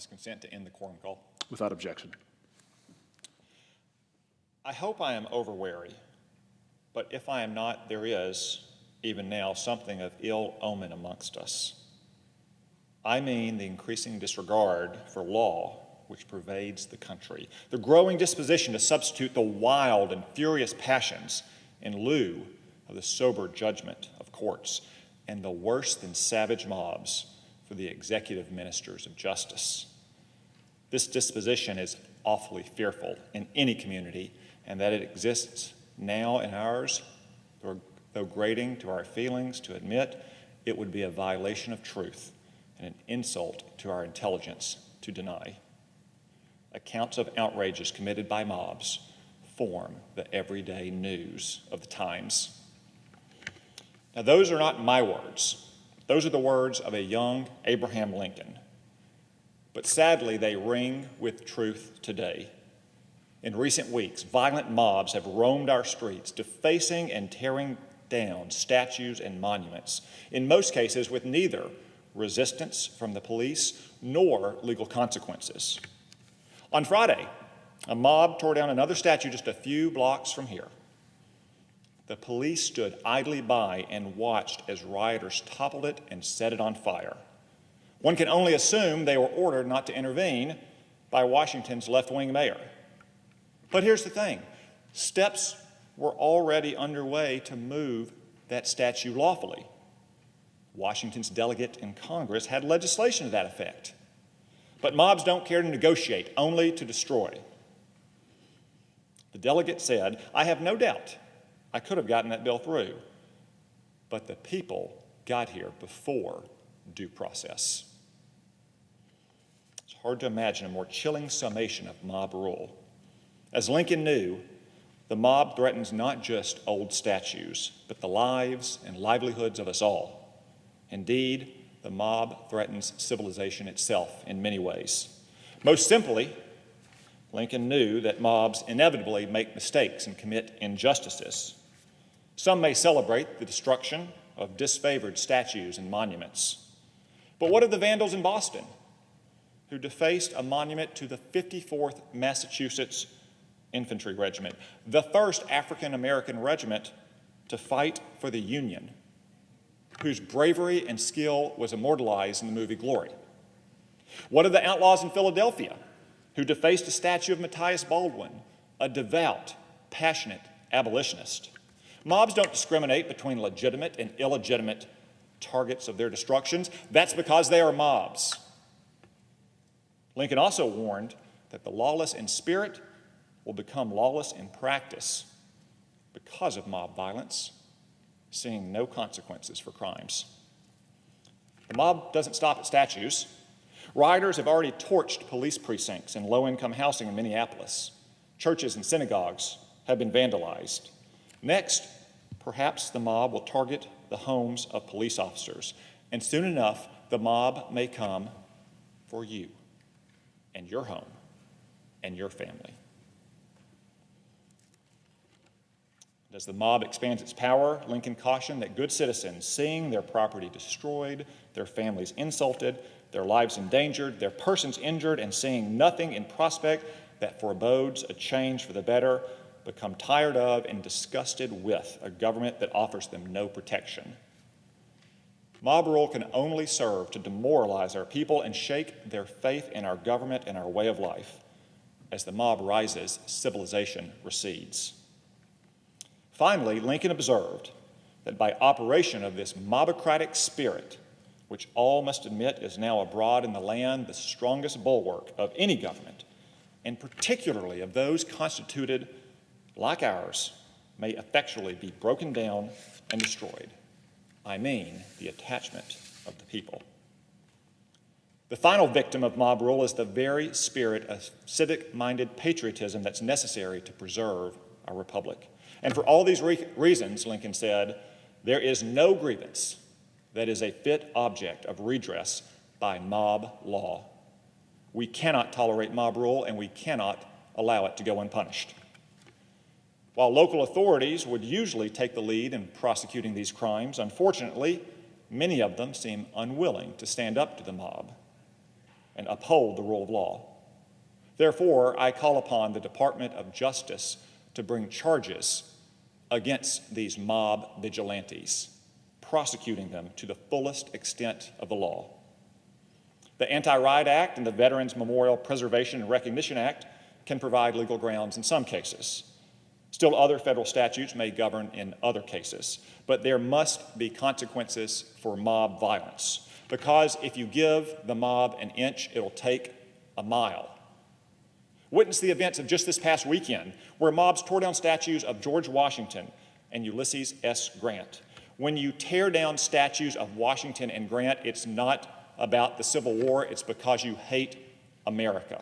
ask consent to end the quorum call. Without objection. I hope I am overwary, but if I am not, there is, even now, something of ill omen amongst us. I mean the increasing disregard for law which pervades the country, the growing disposition to substitute the wild and furious passions in lieu of the sober judgment of courts, and the worse than savage mobs for the executive ministers of justice. This disposition is awfully fearful in any community, and that it exists now in ours, though grating to our feelings to admit, it would be a violation of truth and an insult to our intelligence to deny. Accounts of outrages committed by mobs form the everyday news of the times. Now, those are not my words. Those are the words of a young Abraham Lincoln. But sadly, they ring with truth today. In recent weeks, violent mobs have roamed our streets, defacing and tearing down statues and monuments, in most cases with neither resistance from the police nor legal consequences. On Friday, a mob tore down another statue just a few blocks from here. The police stood idly by and watched as rioters toppled it and set it on fire. One can only assume they were ordered not to intervene by Washington's left-wing mayor. But here's the thing. Steps were already underway to move that statue lawfully. Washington's delegate in Congress had legislation to that effect. But mobs don't care to negotiate, only to destroy. The delegate said, "I have no doubt I could have gotten that bill through, but the people got here before due process." It's hard to imagine a more chilling summation of mob rule. As Lincoln knew, the mob threatens not just old statues, but the lives and livelihoods of us all. Indeed, the mob threatens civilization itself in many ways. Most simply, Lincoln knew that mobs inevitably make mistakes and commit injustices. Some may celebrate the destruction of disfavored statues and monuments. But what of the vandals in Boston who defaced a monument to the 54th Massachusetts Infantry Regiment, the first African-American regiment to fight for the Union, whose bravery and skill was immortalized in the movie Glory? What of the outlaws in Philadelphia who defaced a statue of Matthias Baldwin, a devout, passionate abolitionist? Mobs don't discriminate between legitimate and illegitimate targets of their destructions. That's because they are mobs. Lincoln also warned that the lawless in spirit will become lawless in practice because of mob violence, seeing no consequences for crimes. The mob doesn't stop at statues. Rioters have already torched police precincts and low-income housing in Minneapolis. Churches and synagogues have been vandalized. Next, perhaps the mob will target the homes of police officers, and soon enough, the mob may come for you and your home and your family. As the mob expands its power, Lincoln cautioned that good citizens, seeing their property destroyed, their families insulted, their lives endangered, their persons injured, and seeing nothing in prospect that forebodes a change for the better, become tired of and disgusted with a government that offers them no protection. Mob rule can only serve to demoralize our people and shake their faith in our government and our way of life. As the mob rises, civilization recedes. Finally, Lincoln observed that by operation of this mobocratic spirit, which all must admit is now abroad in the land, the strongest bulwark of any government, and particularly of those constituted like ours, may effectually be broken down and destroyed. I mean the attachment of the people. The final victim of mob rule is the very spirit of civic-minded patriotism that's necessary to preserve our republic. And for all these reasons, Lincoln said, there is no grievance that is a fit object of redress by mob law. We cannot tolerate mob rule, and we cannot allow it to go unpunished. While local authorities would usually take the lead in prosecuting these crimes, unfortunately, many of them seem unwilling to stand up to the mob. and uphold the rule of law. Therefore, I call upon the Department of Justice to bring charges against these mob vigilantes, prosecuting them to the fullest extent of the law. The Anti-Riot Act and the Veterans Memorial Preservation and Recognition Act can provide legal grounds in some cases. Still, other federal statutes may govern in other cases, but there must be consequences for mob violence, because if you give the mob an inch, it'll take a mile. Witness the events of just this past weekend, where mobs tore down statues of George Washington and Ulysses S. Grant. When you tear down statues of Washington and Grant, it's not about the Civil War, it's because you hate America.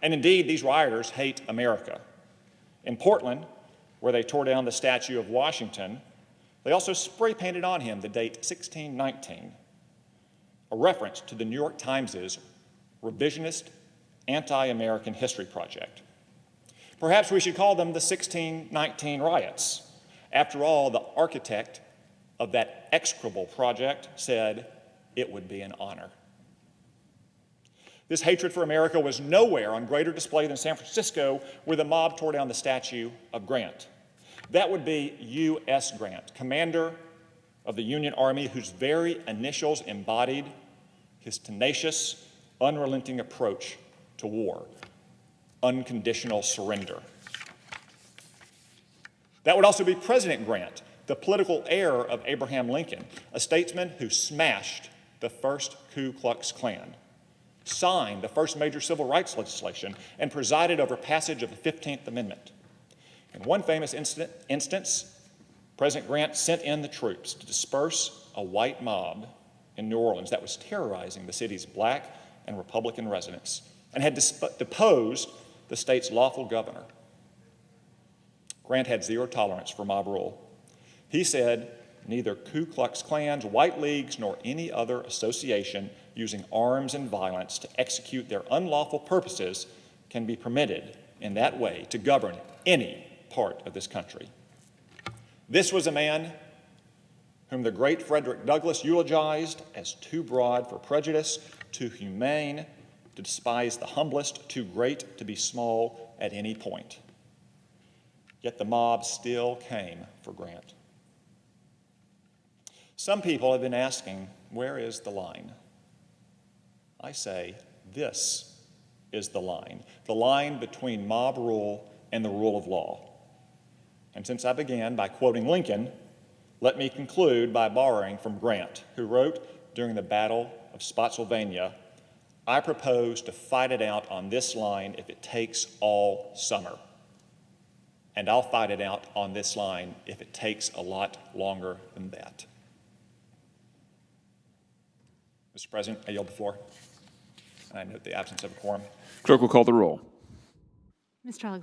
And indeed, these rioters hate America. In Portland, where they tore down the statue of Washington, they also spray painted on him the date 1619, a reference to the New York Times' revisionist anti-American history project. Perhaps we should call them the 1619 riots. After all, the architect of that execrable project said it would be an honor. This hatred for America was nowhere on greater display than San Francisco, where the mob tore down the statue of Grant. That would be U.S. Grant, commander of the Union Army, whose very initials embodied his tenacious, unrelenting approach to war, unconditional surrender. That would also be President Grant, the political heir of Abraham Lincoln, a statesman who smashed the first Ku Klux Klan, signed the first major civil rights legislation, and presided over passage of the 15th Amendment. In one famous instance, President Grant sent in the troops to disperse a white mob in New Orleans that was terrorizing the city's black and Republican residents, and had deposed the state's lawful governor. Grant had zero tolerance for mob rule. He said, neither Ku Klux Klans, White Leagues, nor any other association using arms and violence to execute their unlawful purposes can be permitted in that way to govern any part of this country. This was a man whom the great Frederick Douglass eulogized as too broad for prejudice, too humane to despise the humblest, too great to be small at any point. Yet the mob still came for Grant. Some people have been asking, where is the line? I say, this is the line between mob rule and the rule of law. And since I began by quoting Lincoln, let me conclude by borrowing from Grant, who wrote during the Battle of Spotsylvania, I propose to fight it out on this line if it takes all summer. And I'll fight it out on this line if it takes a lot longer than that. Mr. President, I yield the floor. And I note the absence of a quorum. Clerk will call the roll. Mr. Alexander.